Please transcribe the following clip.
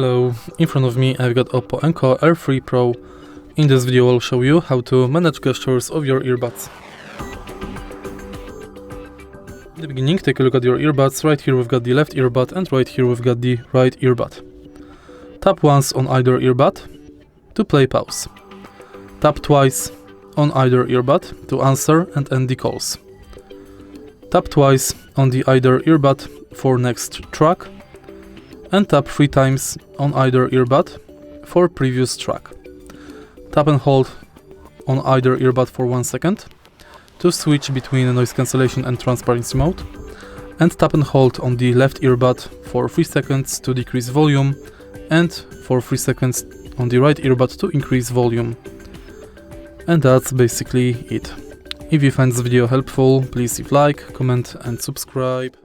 Hello, in front of me I've got OPPO Enco Air3 Pro. In this video I'll show you how to manage gestures of your earbuds. In the beginning, take a look at your earbuds. Right here we've got the left earbud and right here we've got the right earbud. Tap once on either earbud to play pause. Tap twice on either earbud to answer and end the calls. Tap twice on the either earbud for next track. And tap 3 times on either earbud for previous track. Tap and hold on either earbud for 1 second to switch between noise cancellation and transparency mode, and tap and hold on the left earbud for 3 seconds to decrease volume and for 3 seconds on the right earbud to increase volume. And that's basically it. If you find this video helpful, please leave like, comment and subscribe.